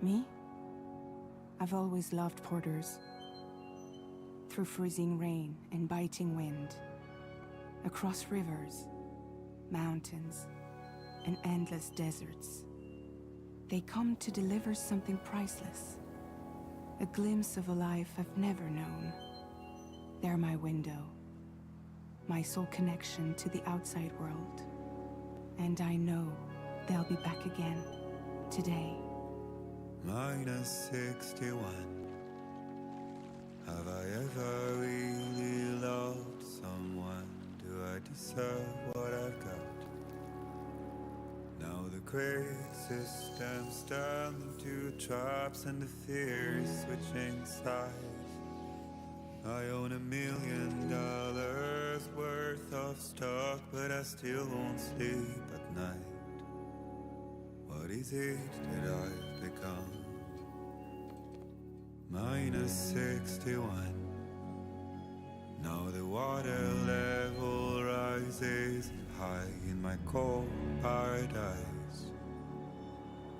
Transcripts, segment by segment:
Me? I've always loved porters. Through freezing rain and biting wind, across rivers, mountains, and endless deserts, they come to deliver something priceless. A glimpse of a life I've never known. They're my window, my sole connection to the outside world. And I know they'll be back again, today. Minus 61. Have I ever really loved someone? Do I deserve what I've got? Now the great systems turn into traps and the fears switching sides. I own $1 million worth of stock, but I still won't sleep at night. What is it that I've become? Minus 61. Now the water level rises high in my cold paradise,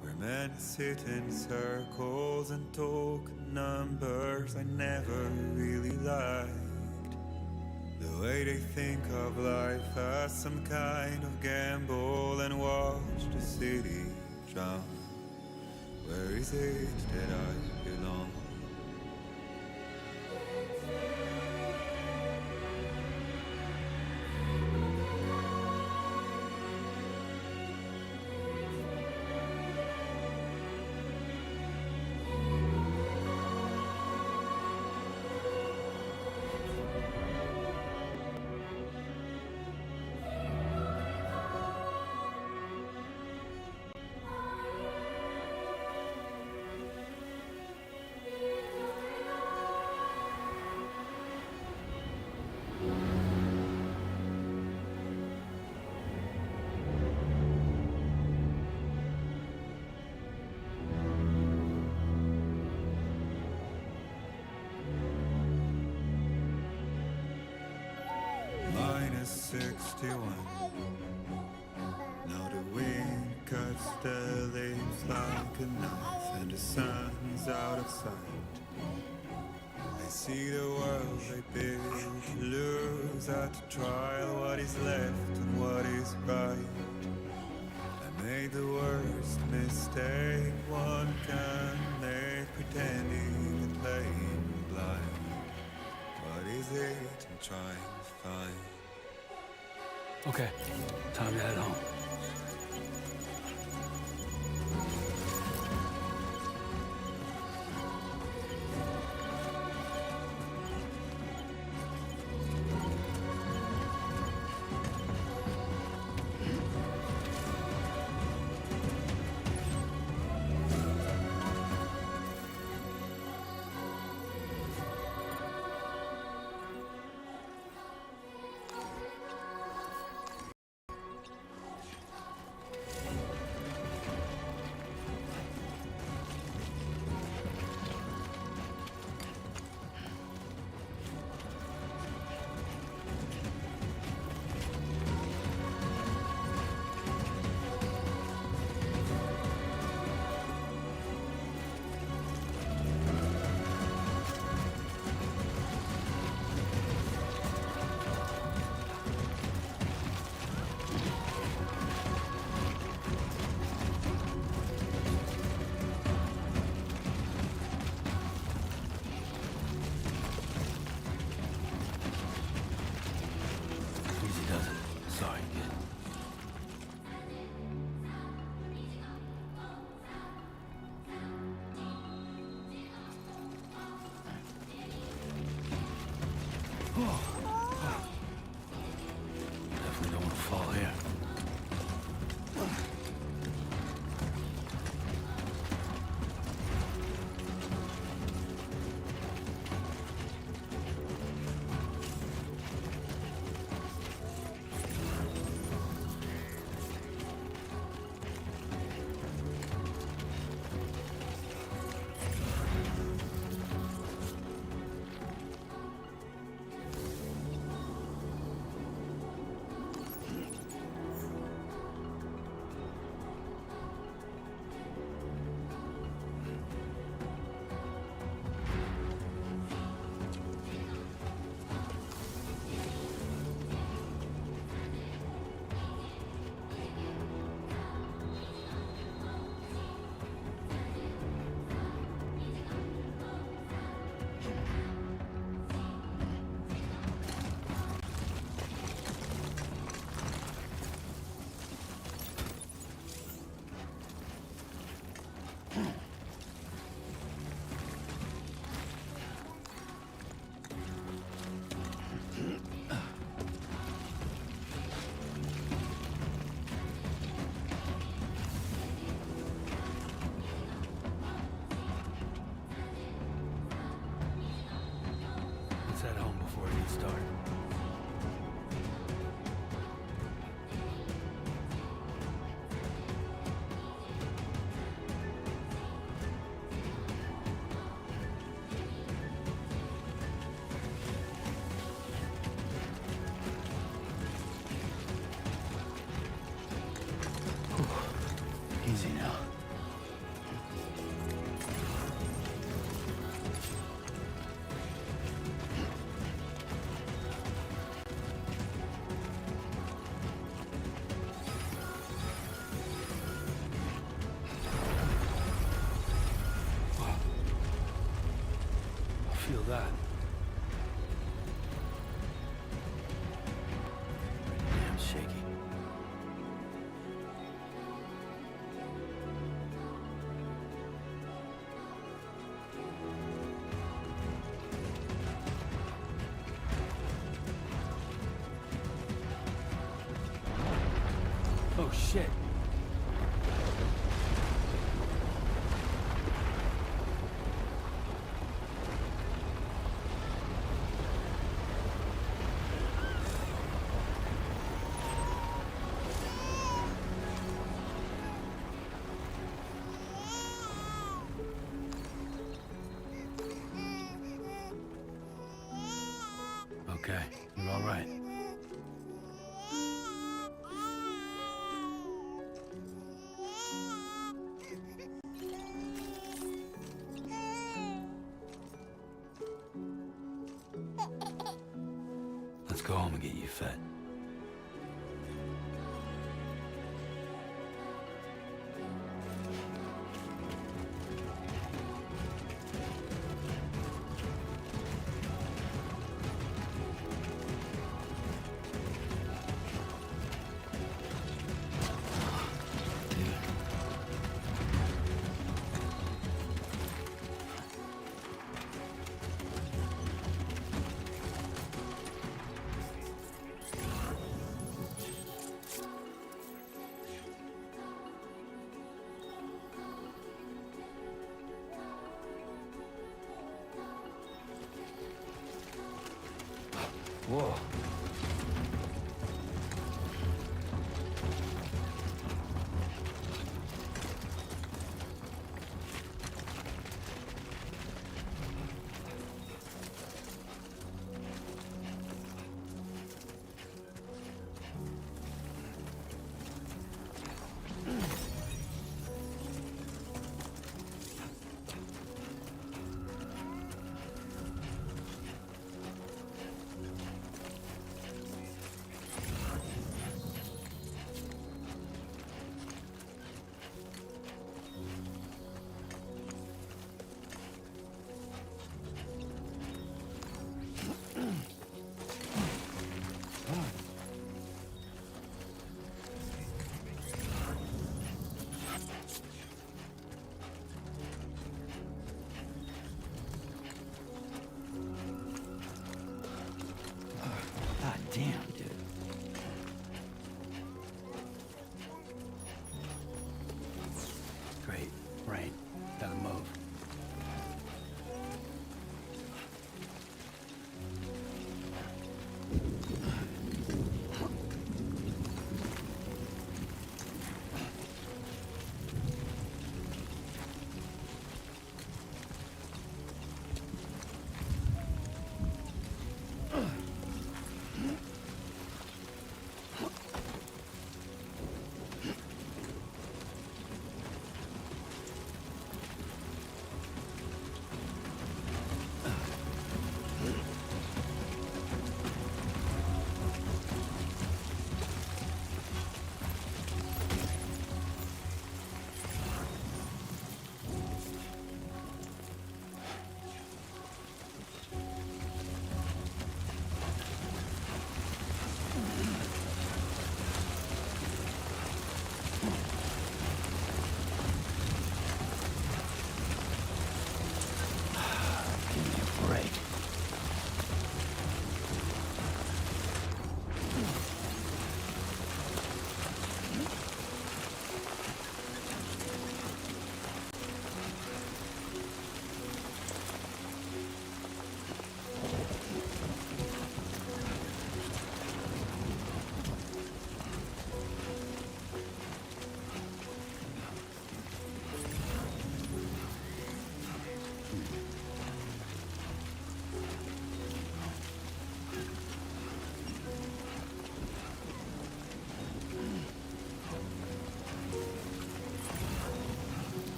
where men sit in circles and talk numbers I never really liked. The way they think of life as some kind of gamble and watch the city drown. Where is it that I belong? Minus 61. Now the wind cuts the leaves like a knife, and the sun's out of sight. I see the world I built lose at the trial. What is left and what is right? I made the worst mistake one can make, pretending and playing blind. What is it I'm trying to find? Okay, time to head home. Easy does it. Sorry, kid. Definitely don't want to fall here. of that? Damn shaky. Oh shit. Okay, you're all right. Let's go home and get you fed. Whoa.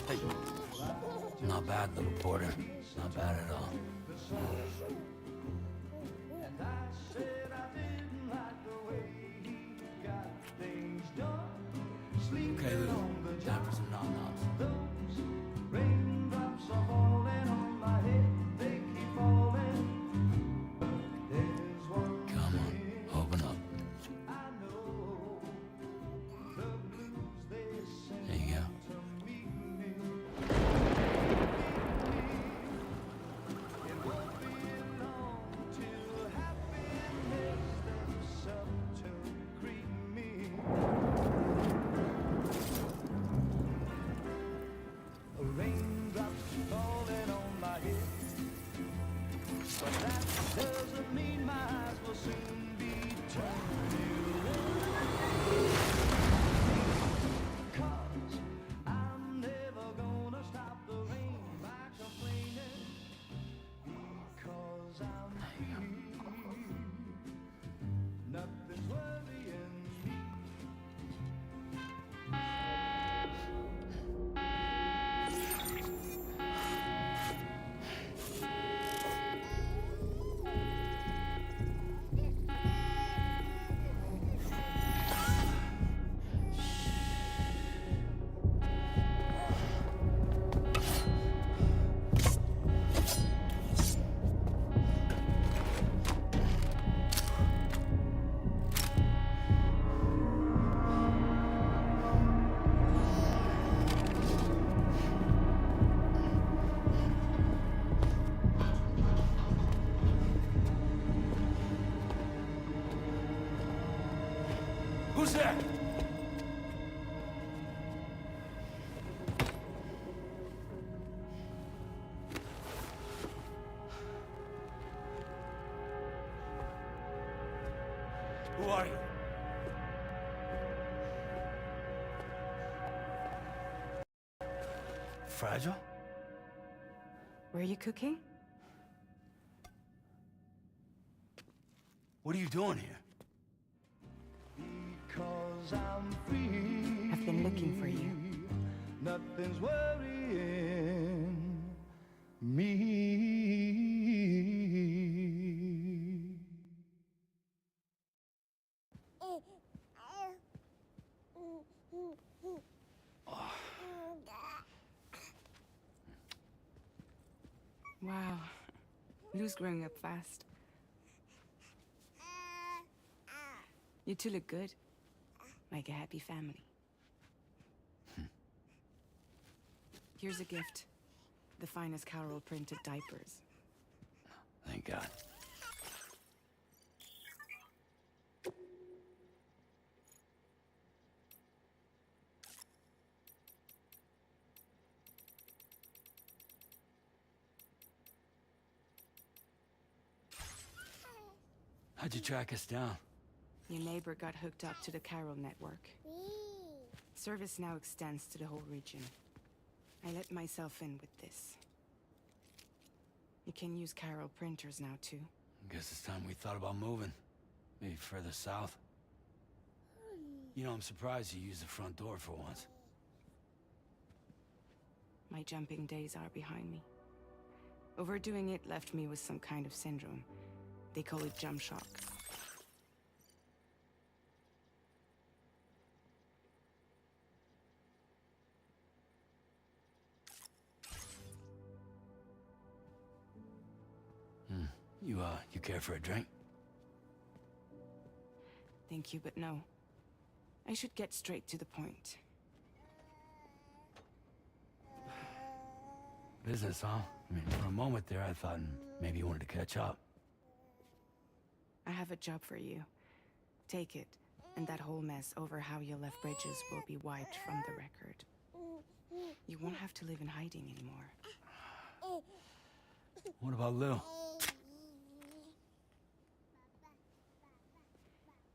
Hey. Not bad, little Porter. Not bad at all. Okay, Lou. Time for some nom-noms. Come on, open up. There you go. Who's there? Who are you? Fragile? Were you cooking? What are you doing here? I've been looking for you. Nothing's worrying me. Wow. Lou's growing up fast. You two look good. Like a happy family. Here's a gift. The finest Carol printed diapers. Thank God. How'd you track us down? Your neighbor got hooked up to the Carol network. Service now extends to the whole region. I let myself in with this. You can use Carol printers now too. Guess it's time we thought about moving. Maybe further south. You know, I'm surprised you used the front door for once. My jumping days are behind me. Overdoing it left me with some kind of syndrome. They call it jump shock. You care for a drink? Thank you, but no. I should get straight to the point. Business, huh? I mean, for a moment there, I thought maybe you wanted to catch up. I have a job for you. Take it, and that whole mess over how you left bridges will be wiped from the record. You won't have to live in hiding anymore. What about Lil?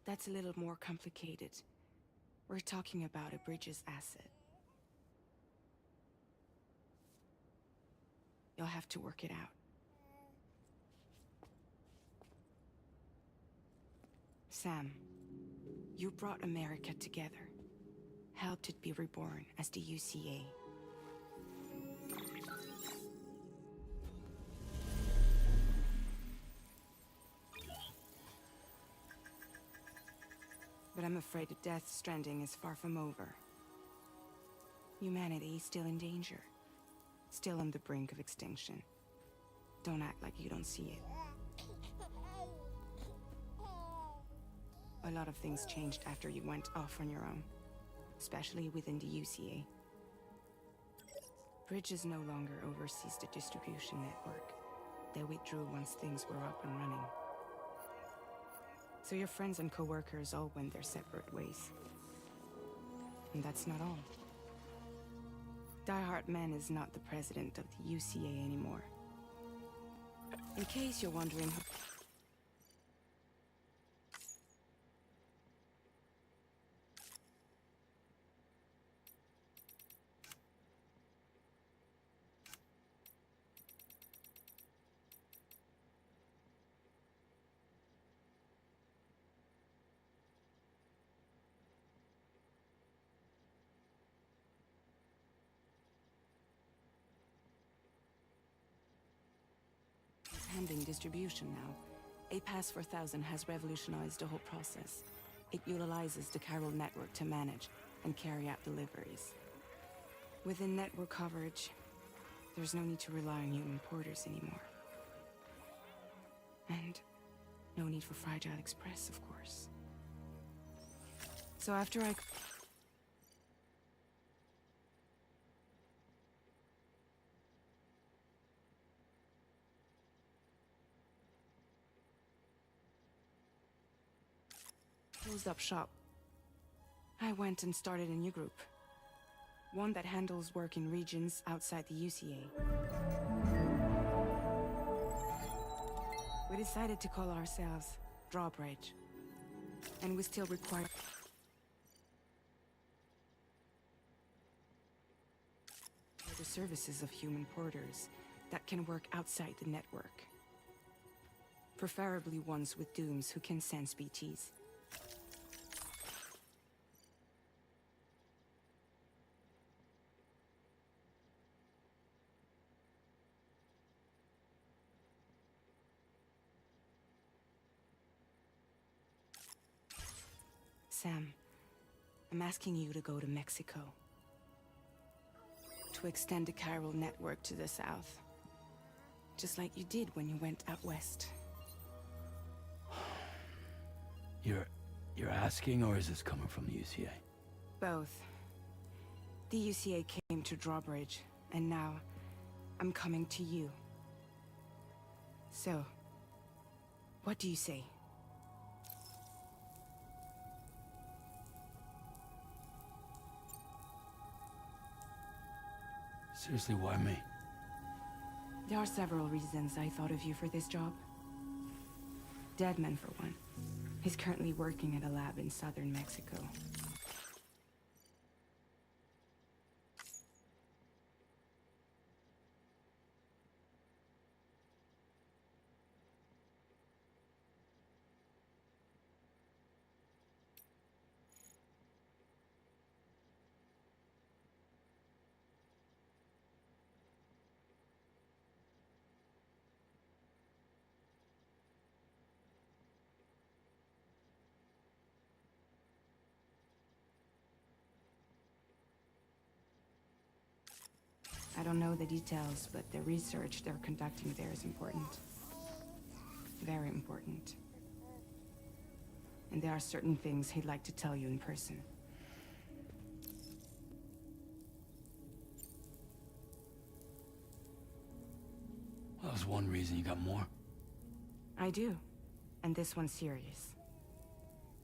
That's a little more complicated. We're talking about a bridge's asset. You'll have to work it out. Sam, you brought America together. Helped it be reborn as the UCA. But I'm afraid that Death Stranding is far from over. Humanity is still in danger. Still on the brink of extinction. Don't act like you don't see it. A lot of things changed after you went off on your own. Especially within the UCA. Bridges no longer oversees the distribution network. They withdrew once things were up and running. So your friends and co-workers all went their separate ways. And that's not all. Die Hartman is not the president of the UCA anymore. In case you're wondering who... handling distribution now. A Pass 4000 has revolutionized the whole process. It utilizes the chiral network to manage and carry out deliveries. Within network coverage, there's no need to rely on human porters anymore. And no need for Fragile Express, of course. So after I... closed up shop, I went and started a new group. One that handles work in regions outside the UCA. We decided to call ourselves Drawbridge. And we still require... the services of human porters that can work outside the network. Preferably ones with dooms who can sense BTs. Sam, I'm asking you to go to Mexico. To extend the chiral network to the south. Just like you did when you went out west. You're asking, or is this coming from the UCA? Both. The UCA came to Drawbridge, and now I'm coming to you. So, what do you say? Seriously, why me? There are several reasons I thought of you for this job. Deadman, for one. He's currently working at a lab in southern Mexico. I don't know the details, but the research they're conducting there is important. Very important. And there are certain things he'd like to tell you in person. Well, that was one reason. You got more? I do. And this one's serious.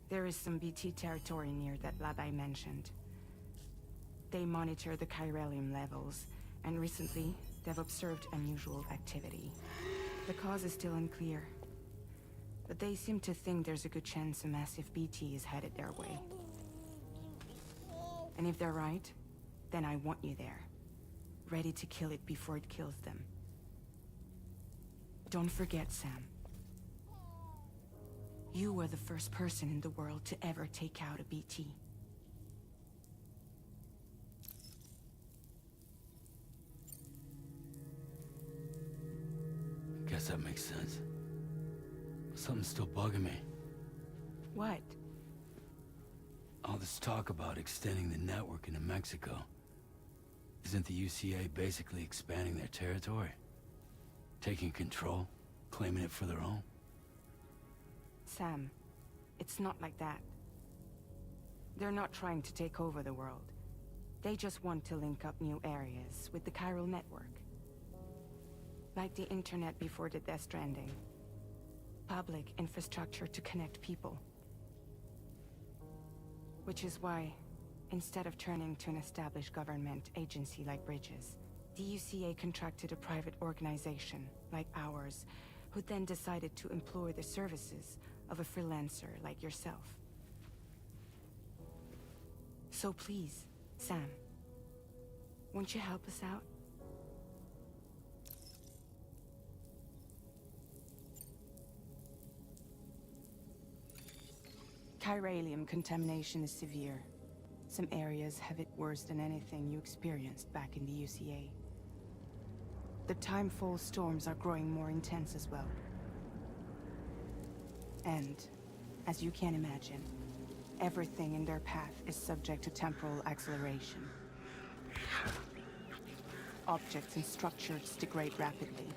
There is some BT territory near that lab I mentioned. They monitor the chiralium levels, and recently, they've observed unusual activity. The cause is still unclear, but they seem to think there's a good chance a massive BT is headed their way. And if they're right, then I want you there, ready to kill it before it kills them. Don't forget, Sam. You were the first person in the world to ever take out a BT. Guess that makes sense. Something's still bugging me. What? All this talk about extending the network into Mexico. Isn't the UCA basically expanding their territory? Taking control? Claiming it for their own? Sam, it's not like that. They're not trying to take over the world. They just want to link up new areas with the chiral network. Like the internet before the Death Stranding. Public infrastructure to connect people. Which is why, instead of turning to an established government agency like Bridges, the UCA contracted a private organization, like ours, who then decided to employ the services of a freelancer like yourself. So please, Sam, won't you help us out? Chiralium contamination is severe. Some areas have it worse than anything you experienced back in the UCA. The timefall storms are growing more intense as well. And, as you can imagine, everything in their path is subject to temporal acceleration. Objects and structures degrade rapidly,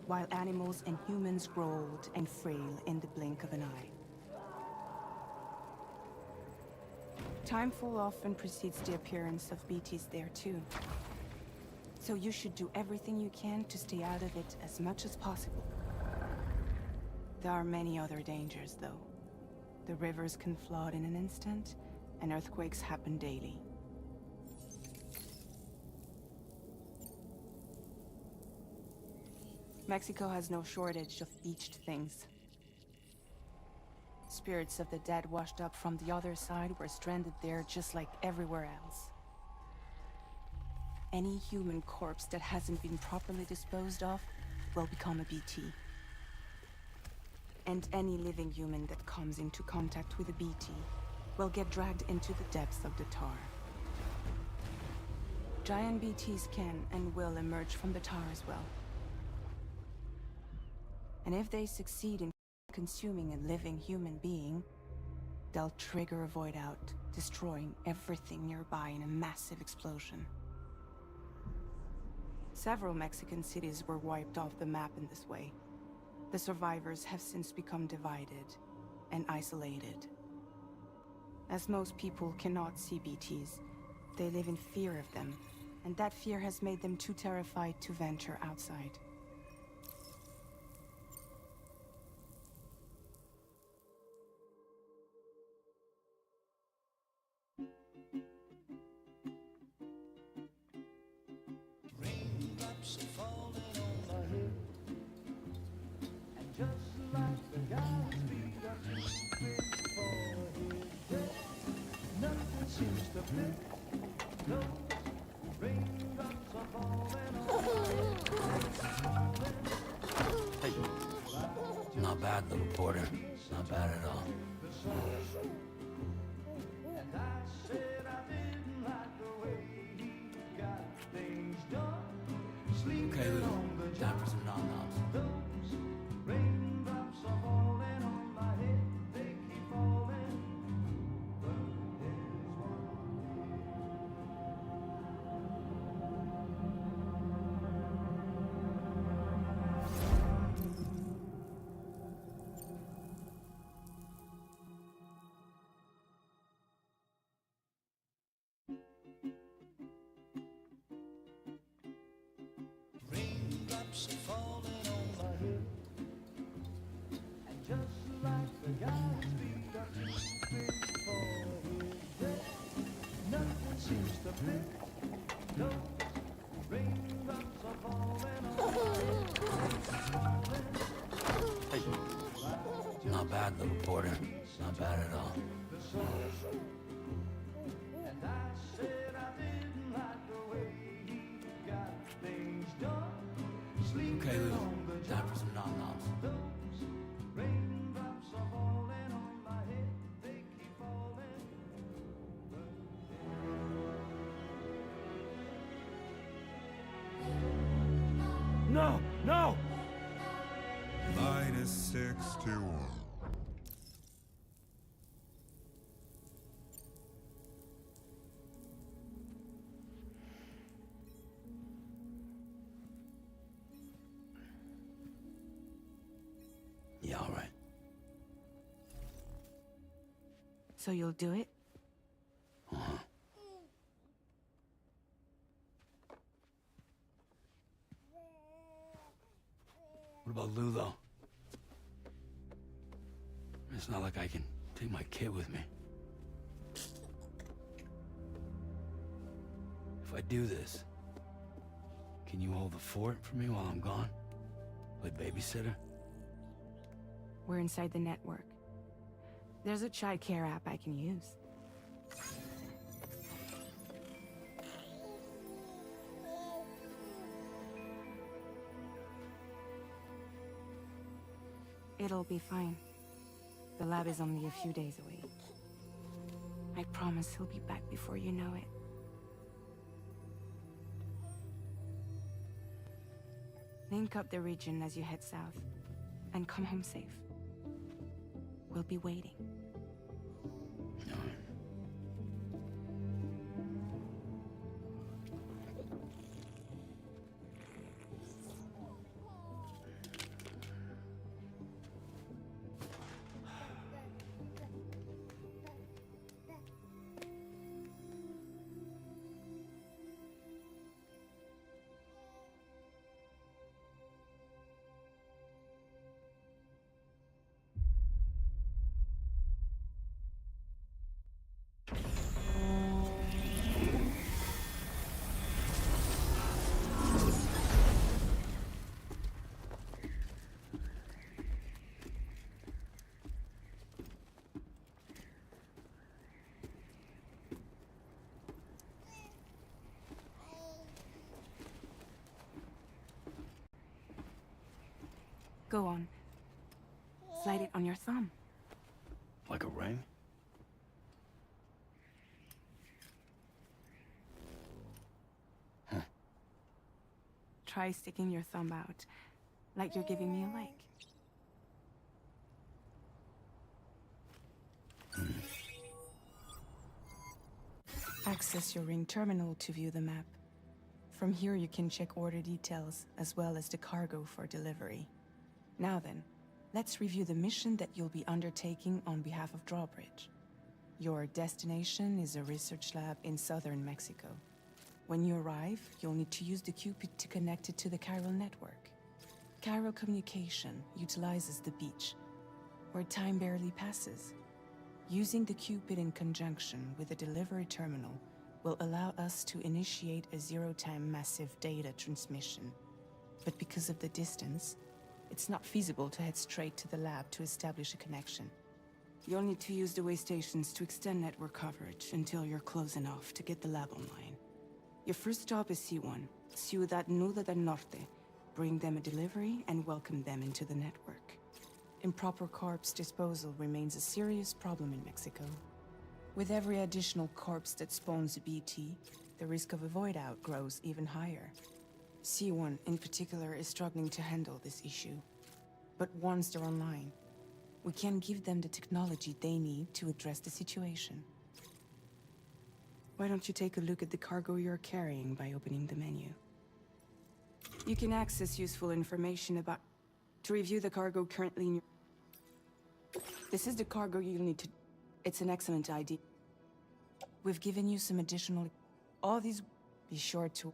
while animals and humans grow old and frail in the blink of an eye. Timefall often precedes the appearance of BTs there too. So you should do everything you can to stay out of it as much as possible. There are many other dangers, though. The rivers can flood in an instant, and earthquakes happen daily. Mexico has no shortage of beached things. Spirits of the dead washed up from the other side were stranded there just like everywhere else. Any human corpse that hasn't been properly disposed of will become a BT. And any living human that comes into contact with a BT will get dragged into the depths of the tar. Giant BTs can and will emerge from the tar as well. And if they succeed in consuming a living human being, they'll trigger a void out, destroying everything nearby in a massive explosion. Several Mexican cities were wiped off the map in this way. The survivors have since become divided and isolated. As most people cannot see BTs, they live in fear of them, and that fear has made them too terrified to venture outside. Hey. Not bad, little porter. Not bad at all. And I said I didn't like the way he got things going. Nothing seems to fit. No raindrops are falling on my head. And just like the guy who speed up the street for his day. Nothing seems to fit. No raindrops are falling on my head. And just like the guy who speed up the street for his day. said I didn't like the way he got things done. Okay, Sleeping Lou. on the Time for job. some nom-noms. Those raindrops are falling on my head. They keep falling. But there's one raindrops are falling on my head. And just like the guy who speed up the street for his day. Nothing seems to fit. No raindrops are falling on my head. Hey. Not bad, little porter. Not bad at all. And I said No! No! Minus 61. Yeah, all right. So you'll do it? Uh-huh. What about Lou, though? It's not like I can take my kid with me. If I do this, can you hold the fort for me while I'm gone? Play babysitter? We're inside the network. There's a child care app I can use. It'll be fine. The lab is only a few days away. I promise he'll be back before you know it. Link up the region as you head south, and come home safe. We'll be waiting. All right. Go on. Slide it on your thumb. Like a ring? Try sticking your thumb out, like you're giving me a like. Access your ring terminal to view the map. From here you can check order details, as well as the cargo for delivery. Now then, let's review the mission that you'll be undertaking on behalf of Drawbridge. Your destination is a research lab in southern Mexico. When you arrive, you'll need to use the Cupid to connect it to the chiral network. Chiral communication utilizes the beach, where time barely passes. Using the Cupid in conjunction with the delivery terminal will allow us to initiate a zero-time massive data transmission. But because of the distance, it's not feasible to head straight to the lab to establish a connection. You'll need to use the way stations to extend network coverage until you're close enough to get the lab online. Your first stop is C1, Ciudad Nuda del Norte. Bring them a delivery and welcome them into the network. Improper corpse disposal remains a serious problem in Mexico. With every additional corpse that spawns a BT, the risk of a void out grows even higher. C1 in particular is struggling to handle this issue. But once they're online, we can give them the technology they need to address the situation. Why don't you take a look at the cargo you're carrying by opening the menu? You can access useful information about... To review the cargo currently in your... This is the cargo you'll need to... It's an excellent idea. We've given you some additional... All these... Be sure to...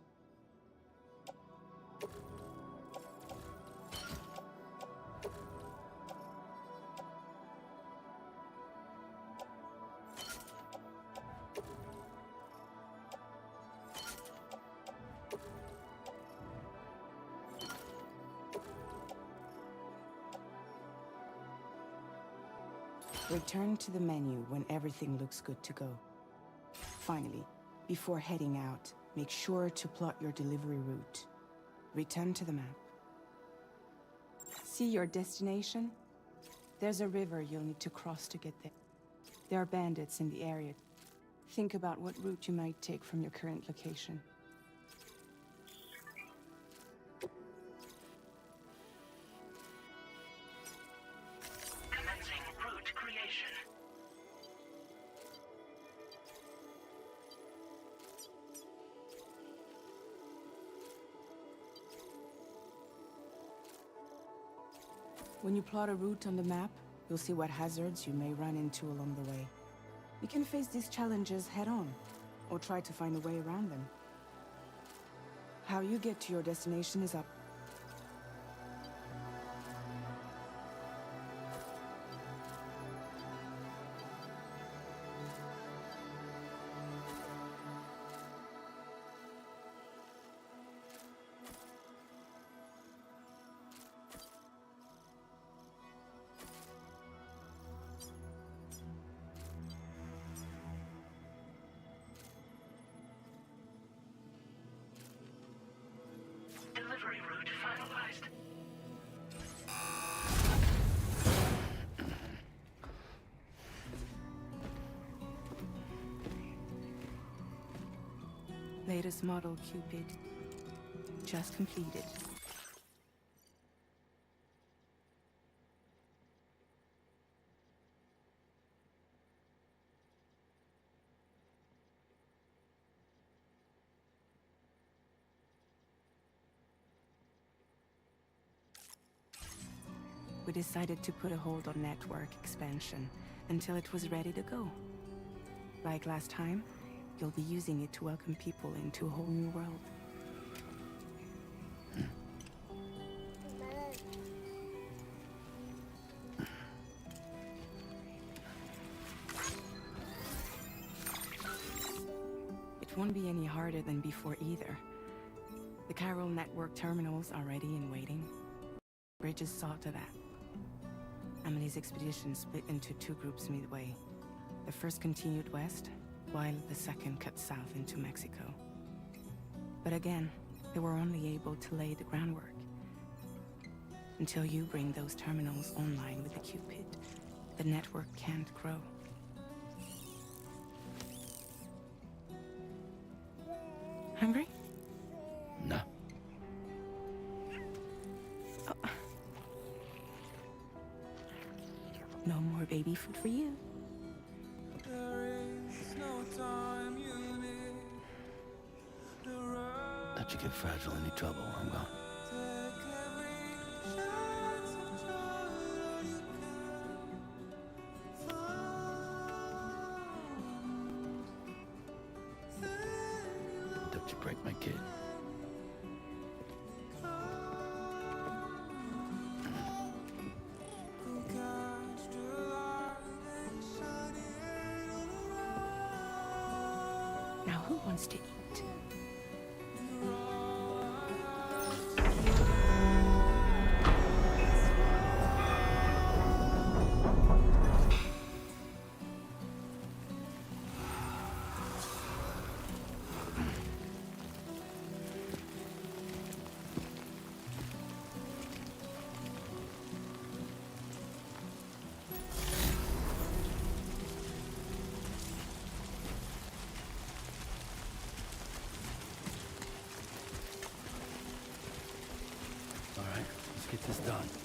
Return to the menu when everything looks good to go. Finally, before heading out, make sure to plot your delivery route. Return to the map. See your destination? There's a river you'll need to cross to get there. There are bandits in the area. Think about what route you might take from your current location. When you plot a route on the map, you'll see what hazards you may run into along the way. You can face these challenges head-on, or try to find a way around them. How you get to your destination is up. Delivery route finalized. Latest model Cupid. Just completed. We decided to put a hold on network expansion until it was ready to go. Like last time, you'll be using it to welcome people into a whole new world. It won't be any harder than before either. The Carol network terminals are ready and waiting. Bridges saw to that. Amelie's expedition split into two groups midway. The first continued west, while the second cut south into Mexico. But again, they were only able to lay the groundwork. Until you bring those terminals online with the Cupid, the network can't grow. Hungry? No. No more baby food for you. Let you get fragile any trouble, I'm gone. Don't you break my kid. Now who wants to eat? All right, let's get this done.